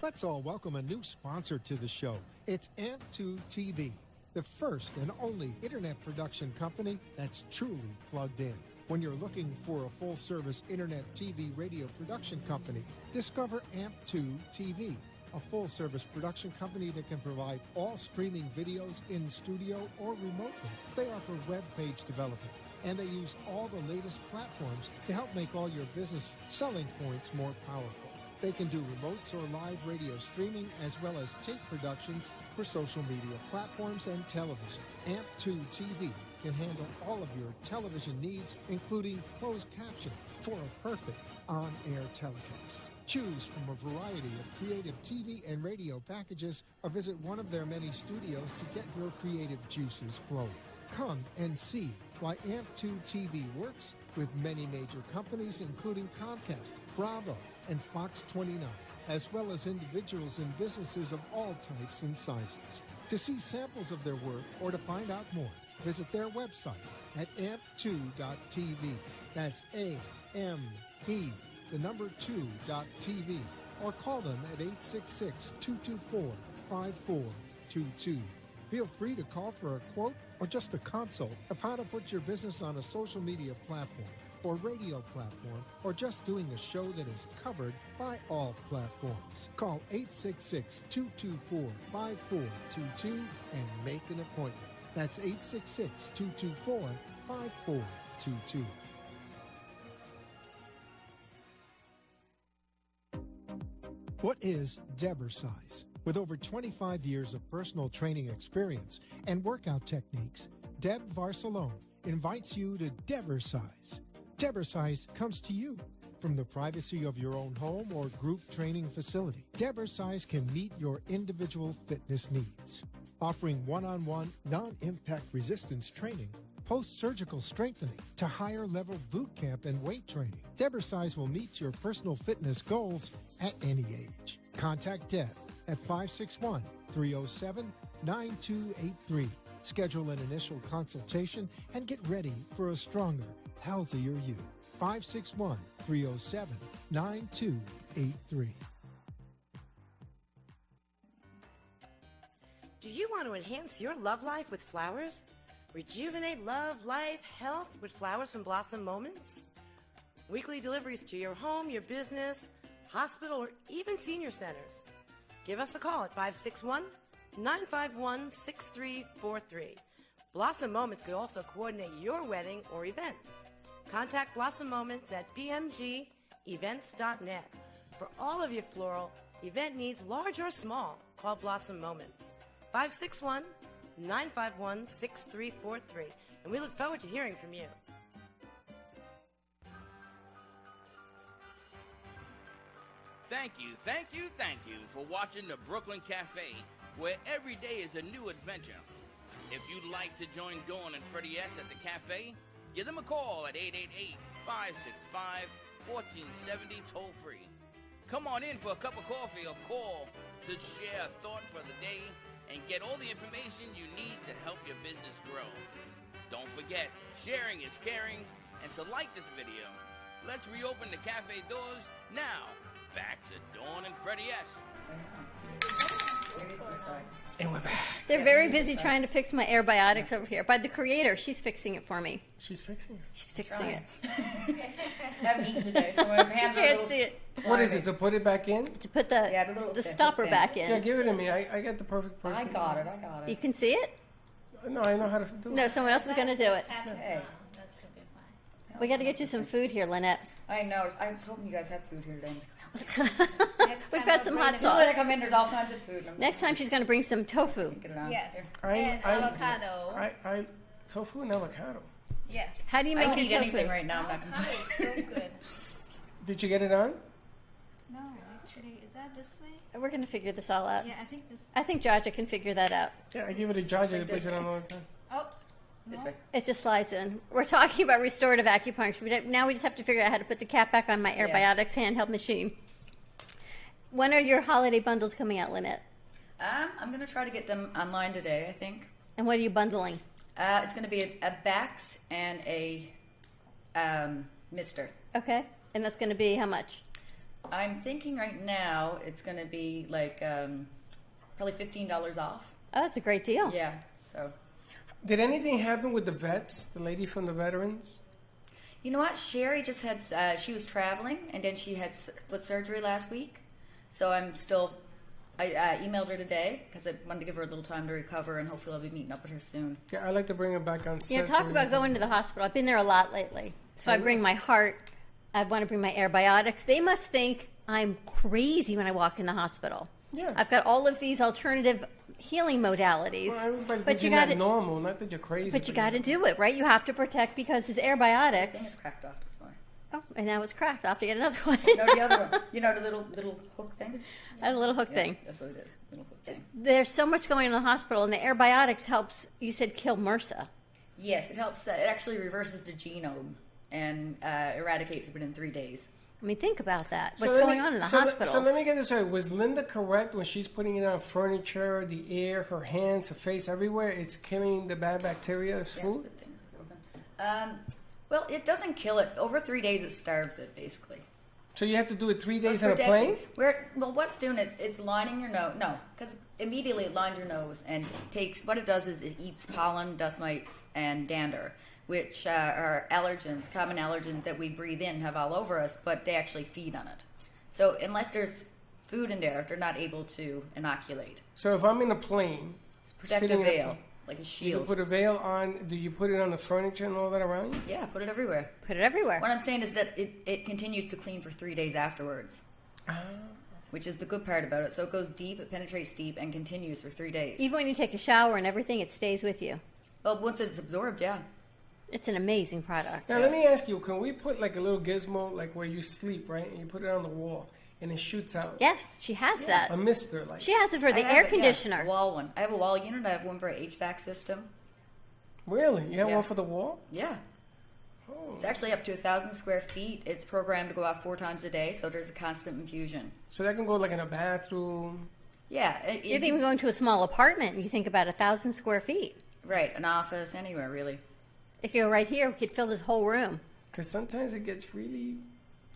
Let's all welcome a new sponsor to the show. It's AMP2 TV, the first and only internet production company that's truly plugged in. When you're looking for a full-service internet TV radio production company, discover AMP2 TV, a full-service production company that can provide all streaming videos in studio or remotely. They offer web page development, and they use all the latest platforms to help make all your business selling points more powerful. They can do remotes or live radio streaming, as well as tape productions for social media platforms and television. AMP2 TV can handle all of your television needs, including closed caption for a perfect on-air telecast. Choose from a variety of creative TV and radio packages, or visit one of their many studios to get your creative juices flowing. Come and see why AMP2 TV works with many major companies, including Comcast, Bravo, and Fox 29, as well as individuals and businesses of all types and sizes. To see samples of their work or to find out more, visit their website at amp2.tv. That's A-M-P, the number 2.tv, or call them at 866-224-5422. Feel free to call for a quote or just a consult of how to put your business on a social media platform or radio platform, or just doing a show that is covered by all platforms. Call 866-224-5422 and make an appointment. That's 866-224-5422. What is Debersize? With over 25 years of personal training experience and workout techniques, Deb Varsalone invites you to Debersize. Debersize comes to you from the privacy of your own home or group training facility. Debersize can meet your individual fitness needs, offering one-on-one, non-impact resistance training, post-surgical strengthening, to higher-level boot camp and weight training. Debersize will meet your personal fitness goals at any age. Contact Deb at 561-307-9283. Schedule an initial consultation and get ready for a stronger, healthier you. 561-307-9283. Do you want to enhance your love life with flowers? Rejuvenate love, life, health with flowers from Blossom Moments? Weekly deliveries to your home, your business, hospital, or even senior centers. Give us a call at 561-951-6343. Blossom Moments could also coordinate your wedding or event. Contact Blossom Moments at bmgevents.net. For all of your floral event needs, large or small, call Blossom Moments. 561-951-6343. And we look forward to hearing from you. Thank you for watching the Brooklyn Café, where every day is a new adventure. If you'd like to join Dawn and Freddy S. at the cafe, give them a call at 888-565-1470 toll-free. Come on in for a cup of coffee or call to share a thought for the day and get all the information you need to help your business grow. Don't forget, sharing is caring, and to like this video. Let's reopen the cafe doors now. Back to Dawn and Freddy S. And we're back. They're very busy trying to fix my Airbiotix over here. By the creator, she's fixing it for me. She's fixing it. She's fixing it. I haven't eaten today, so my hands She are a can't little see it. What is it, to put it back in? To put the stopper back in. Yeah, give it to me. I got the perfect person. I got it. You can see it? No, I know how to do it. No, someone else is going to do it. Hey. That should be fine. We got to get you some food here, Lynette. I know. I was hoping you guys had food here today. We've had some hot Usually I sauce. come in, there's all kinds of food. Next time she's going to bring some tofu. Get it on. Yes. Here. And avocado. Tofu and avocado. Yes. How do you I make don't your eat tofu? anything right now. I'm not Avocado is so good. Did you get it on? No, actually, is that this way? We're going to figure this all out. Yeah, I think this. I think Jaja can figure that out. Yeah, I give it to Jaja. He Like puts this it on all the time. Oh. This way. It just slides in. We're talking about restorative acupuncture. Now we just have to figure out how to put the cap back on my Airbiotix handheld machine. When are your holiday bundles coming out, Lynette? I'm going to try to get them online today, I think. And what are you bundling? It's going to be a Bax and a Mister. Okay. And that's going to be how much? I'm thinking right now it's going to be like probably $15 off. Oh, that's a great deal. Yeah, so. Did anything happen with the vets, the lady from the veterans? You know what? Sherry just had, she was traveling, and then she had foot surgery last week. So I'm still, I emailed her today because I wanted to give her a little time to recover, and hopefully I'll be meeting up with her soon. Yeah, I'd like to bring her back on set. Talk about going to the hospital. I've been there a lot lately. So I bring my heart. I want to bring my Airbiotix. They must think I'm crazy when I walk in the hospital. Yeah. I've got all of these alternative healing modalities. Well, everybody but thinks you you're got not normal, not that you're crazy. But you got to do it, right? You have to protect because this Airbiotix. Thing is cracked off this morning. Oh, and now it's cracked. I'll have to get another one. No, the other one. You know the little hook thing? I had a little hook thing. That's what it is. Little hook thing. There's so much going on in the hospital, and the Airbiotix helps, you said, kill MRSA. Yes, it helps. It actually reverses the genome and eradicates it within 3 days. I mean, think about that. What's going on in the hospitals? So let me get this right. Was Linda correct when she's putting it on furniture, the air, her hands, her face, everywhere? It's killing the bad bacteria of food? Yes, the thing's open. Well, it doesn't kill it. Over 3 days, it starves it, basically. So you have to do it 3 days it's on a plane? Well, what's doing is it's lining your nose. No, because immediately it lines your nose and takes, what it does is it eats pollen, dust mites, and dander, which are allergens, common allergens that we breathe in, have all over us, but they actually feed on it. So unless there's food in there, they're not able to inoculate. So if I'm in a plane, it's protective veil, like a shield. You put a veil on, do you put it on the furniture and all that around you? Yeah, put it everywhere. Put it everywhere. What I'm saying is that it continues to clean for 3 days afterwards, which is the good part about it. So it goes deep, it penetrates deep, and continues for 3 days. Even when you take a shower and everything, it stays with you. Well, once it's absorbed, yeah. It's an amazing product. Now, let me ask you, can we put like a little gizmo, like where you sleep, right? And you put it on the wall, and it shoots out. Yes, she has that. A mister, like. She has it for the air conditioner. A wall one. I have a wall unit. I have one for an HVAC system. Really? You have one for the wall? Yeah. Oh. It's actually up to 1,000 square feet. It's programmed to go out 4 times a day, so there's a constant infusion. So that can go like in a bathroom? Yeah. You're even going to a small apartment, and you think about 1,000 square feet. Right, an office, anywhere, really. If you go right here, we could fill this whole room. Because sometimes it gets really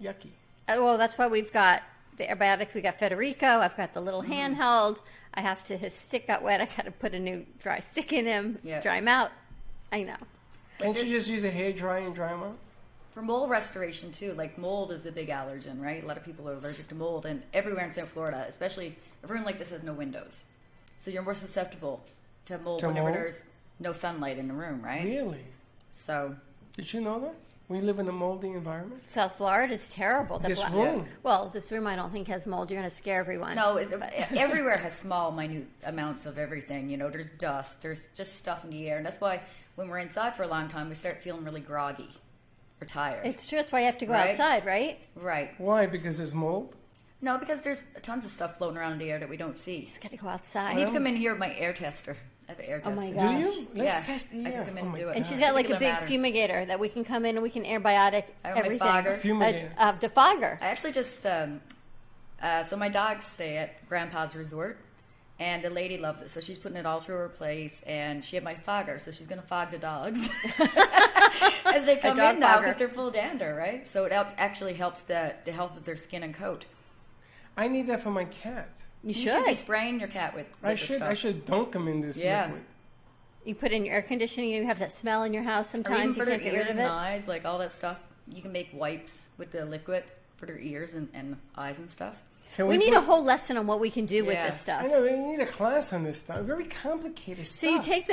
yucky. Well, that's why we've got the Airbiotix. We got Federico. I've got the little handheld. I have to, his stick got wet. I got to put a new dry stick in him, dry him out. I know. Can't you just use a hair dryer and dry them out? For mold restoration, too, like mold is a big allergen, right? A lot of people are allergic to mold. And everywhere in South Florida, especially a room like this has no windows. So you're more susceptible to mold whenever there's no sunlight in the room, right? Really? So. Did you know that? We live in a moldy environment? South Florida is terrible. This room? Well, this room I don't think has mold. You're going to scare everyone. No, everywhere has small, minute amounts of everything. You know, there's dust. There's just stuff in the air. And that's why when we're inside for a long time, we start feeling really groggy or tired. It's true. That's why you have to go outside, right? Right. Why? Because there's mold? No, because there's tons of stuff floating around in the air that we don't see. You just got to go outside. I need to come in here with my air tester. I have an air tester. Oh my gosh. Do you? Let's test the air. I can come in and do it. And she's got like a big fumigator that we can come in and we can Airbiotic everything. Fogger. Defogger. I actually just, so my dogs stay at Grandpa's Resort, And the lady loves it, so she's putting it all through her place. And she had my fogger, so she's going to fog the dogs as they come in now because they're full of dander, right? So it actually helps the health of their skin and coat. I need that for my cat. You should be spraying your cat with I should dunk him in this liquid. You put in your air conditioning, you have that smell in your house sometimes. Or even for you can't their get rid ears of and it. eyes, like all that stuff. You can make wipes with the liquid for their ears and eyes and stuff. We need a whole lesson on what we can do with this stuff. I know, we need a class on this stuff. Very complicated stuff. So you take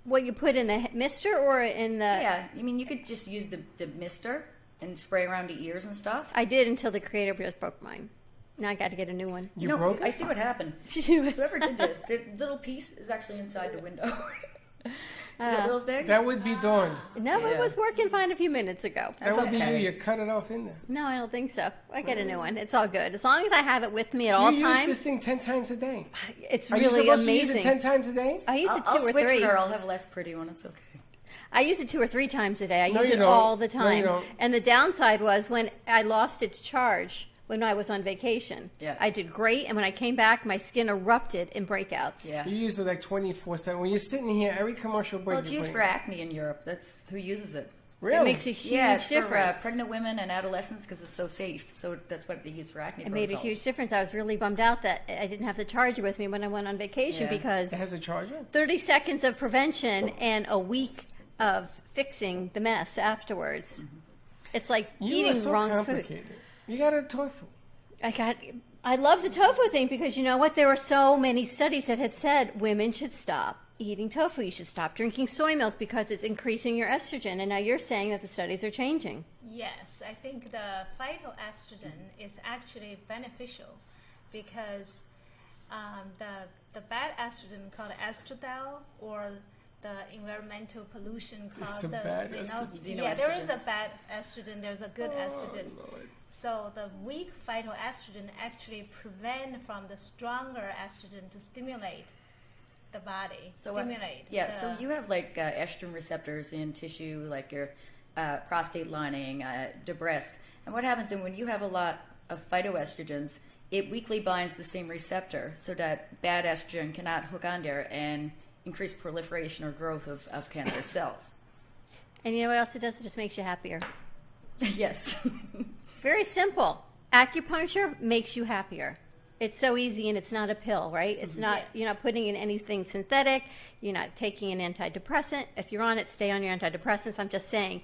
what you put in the mister or in the... Yeah, I mean, you could just use the mister and spray around the ears and stuff. I did until the creator just broke mine. Now I got to get a new one. You broke it? I see what happened. Whoever did this, the little piece is actually inside the window. That little thing? That would be Dawn. No, it was working fine a few minutes ago. That would be you. You cut it off in there. No, I don't think so. I get a new one. It's all good. As long as I have it with me at all times. You use this thing 10 times a day. It's Are really you supposed amazing. to use it 10 times a day? I use it I'll 2 or switch 3. her. I'll have a less pretty one. It's okay. I use it 2 or 3 times a day. I No, use you it don't. all the No, you time. don't. And the downside was when I lost its charge when I was on vacation. Yeah. I did great, and when I came back, my skin erupted in breakouts. Yeah. You use it like 24/7. When you're sitting here, every commercial break. Well, it's used for acne in Europe. That's who uses it. Really? It makes a huge it's difference. for pregnant women and adolescents because it's so safe. So that's what they use for acne. It made a huge difference. I was really bummed out that I didn't have the charger with me when I went on vacation because it has a charger. 30 seconds of prevention and a week of fixing the mess afterwards. It's like eating are so wrong complicated. food. You got a tofu. I love the tofu thing because you know what? There were so many studies that had said women should stop eating tofu. You should stop drinking soy milk because it's increasing your estrogen. And now you're saying that the studies are changing. Yes, I think the phytoestrogen is actually beneficial because the bad estrogen called estradiol or the environmental pollution caused there is a bad estrogen, there's a good estrogen. Lord. So the weak phytoestrogen actually prevent from the stronger estrogen to stimulate the body. So you have like estrogen receptors in tissue, like your prostate lining, the breast. And what happens then when you have a lot of phytoestrogens, it weakly binds the same receptor so that bad estrogen cannot hook on there and increase proliferation or growth of cancer cells. And you know what else it does? It just makes you happier. Yes. Very simple. Acupuncture makes you happier. It's so easy, and it's not a pill, right? It's not. You're not putting in anything synthetic. You're not taking an antidepressant. If you're on it, stay on your antidepressants. I'm just saying,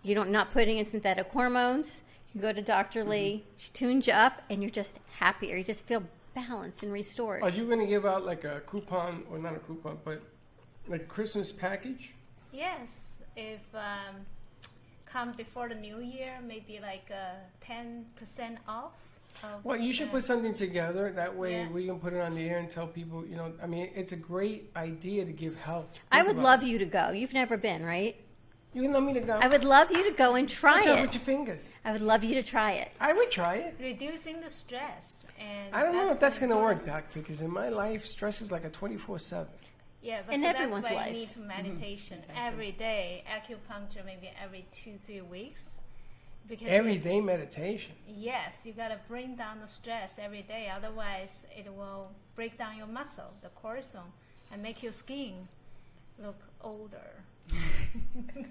not putting in synthetic hormones. You can go to Dr. Lee. She tunes you up, and you're just happier. You just feel balanced and restored. Are you going to give out like a coupon, or not a coupon, but like a Christmas package? Yes, if come before the new year, maybe like 10% off. Well, you should put something together. That way we can put it on the air and tell people, I mean, it's a great idea to give help. I would love you to go. You've never been, right? You can love me to go. I would love you to go and try What's it. up with your fingers? I would love you to try it. I would try it. Reducing the stress. And I don't know if that's going to work, Doc, because in my life, stress is like a 24/7. Yeah, but in so everyone's that's why life. you need meditation every day, acupuncture maybe every 2-3 weeks. Because Everyday meditation. Yes, you got to bring down the stress every day. Otherwise, it will break down your muscle, the cortisol, and make your skin look older.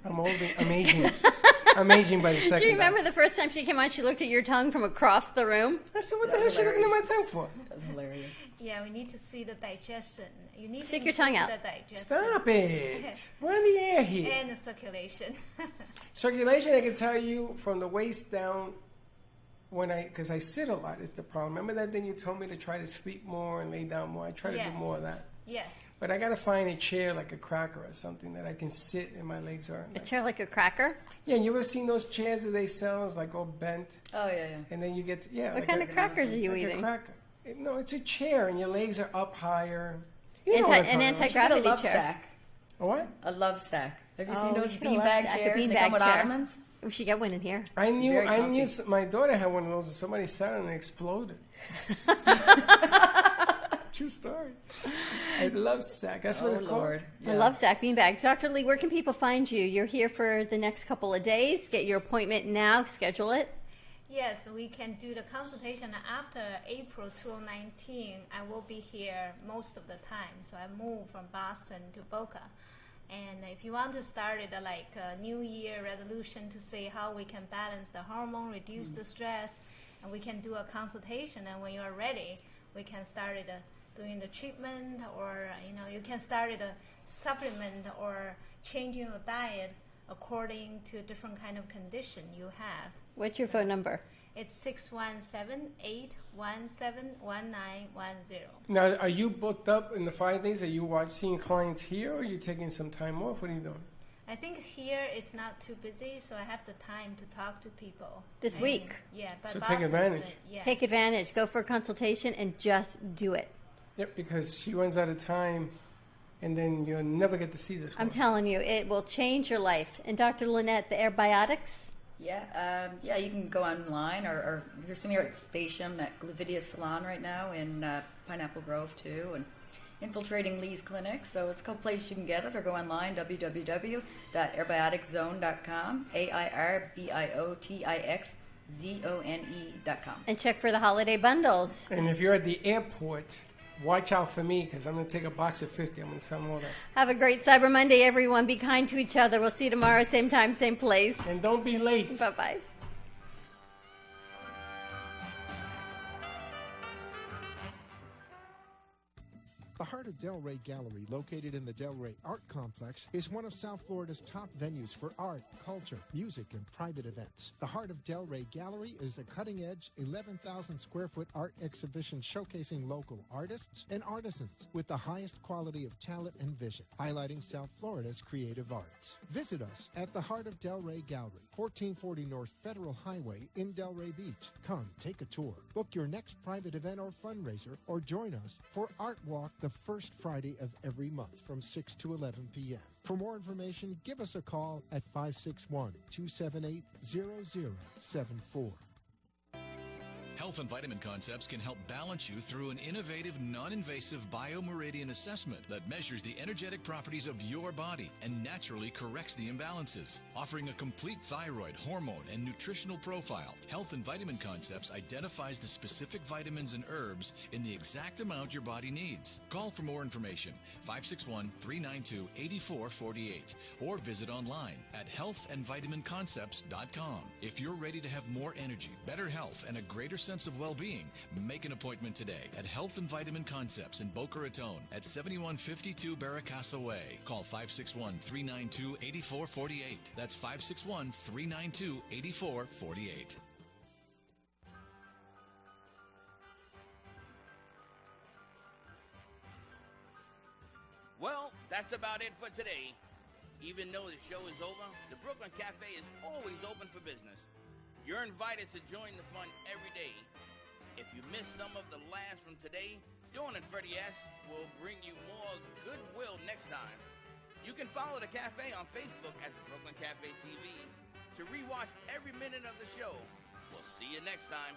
I'm aging. I'm aging by the second. Do you remember the first time she came on, she looked at your tongue from across the room? I said, what the hell is she looking at my tongue for? That's hilarious. Yeah, we need to see the digestion. You need Stick to your tongue out. The digestion. Stop it. We're in the air here. And the circulation. Circulation, I can tell you, from the waist down, because I sit a lot is the problem. Remember that thing you told me to try to sleep more and lay down more? I try to do more of that. Yes. But I got to find a chair like a cracker or something that I can sit and my legs are. A chair like a cracker? Yeah, you ever seen those chairs that they sell? It's like all bent. Oh, yeah. And then you get, What like kind of crackers are you like eating? A cracker. No, it's a chair and your legs are up higher. An anti-gravity love chair. Sack. A what? A love sack. Have you Oh, seen we those should get a love beanbag sack, a chairs? They beanbag come with chair. ottomans. We should get one in here. I knew. Very My daughter had one of those, and somebody sat on it and exploded. True story. I love sack. That's what it's called. I love sack beanbags. Dr. Lee, where can people find you? You're here for the next couple of days. Get your appointment now. Schedule it. Yes, we can do the consultation after April 2019. I will be here most of the time. So I moved from Boston to Boca. And if you want to start it like a New Year resolution to see how we can balance the hormone, reduce the stress, and we can do a consultation. And when you are ready, we can start it, doing the treatment, or you can start a supplement or changing your diet according to different kind of condition you have. What's your phone number? It's 617-817-1910. Now, are you booked up in the 5 days? Are you seeing clients here, or are you taking some time off? What are you doing? I think here it's not too busy, so I have the time to talk to people. This week? Yeah. But So take Boston's advantage. Yeah. Take advantage. Go for a consultation and just do it. Yep, because she runs out of time, and then you'll never get to see this one. I'm telling you, it will change your life. And Dr. Lynette, the Airbiotix? Yeah, you can go online, or you're seeing here at Station at Glavidia Salon right now in Pineapple Grove too, and infiltrating Lee's Clinic. So it's a couple places you can get it, or go online, www.airbiotixzone.com, AIRBIOTIXZONE.com. And check for the holiday bundles. And if you're at the airport, watch out for me, because I'm going to take a box of 50. I'm going to sell them all that. Have a great Cyber Monday, everyone. Be kind to each other. We'll see you tomorrow, same time, same place. And don't be late. Bye-bye. The Heart of Delray Gallery, located in the Delray Art Complex, is one of South Florida's top venues for art, culture, music, and private events. The Heart of Delray Gallery is a cutting-edge, 11,000-square-foot art exhibition showcasing local artists and artisans with the highest quality of talent and vision, highlighting South Florida's creative arts. Visit us at the Heart of Delray Gallery, 1440 North Federal Highway in Delray Beach. Come, take a tour, book your next private event or fundraiser, or join us for Art Walk the first Friday of every month from 6 to 11 p.m. For more information, give us a call at 561-278-0074. Health and Vitamin Concepts can help balance you through an innovative, non-invasive biomeridian assessment that measures the energetic properties of your body and naturally corrects the imbalances. Offering a complete thyroid, hormone, and nutritional profile, Health and Vitamin Concepts identifies the specific vitamins and herbs in the exact amount your body needs. Call for more information, 561-392-8448, or visit online at healthandvitaminconcepts.com. If you're ready to have more energy, better health, and a greater sense of well-being, make an appointment today at Health and Vitamin Concepts in Boca Raton at 7152 Barracassa Way. Call 561-392-8448. That's 561-392-8448. Well, that's about it for today. Even though the show is over, the Brooklyn Café is always open for business. You're invited to join the fun every day. If you missed some of the laughs from today, Dawn and Freddy S. will bring you more goodwill next time. You can follow the cafe on Facebook at the Brooklyn Café TV to rewatch every minute of the show. We'll see you next time.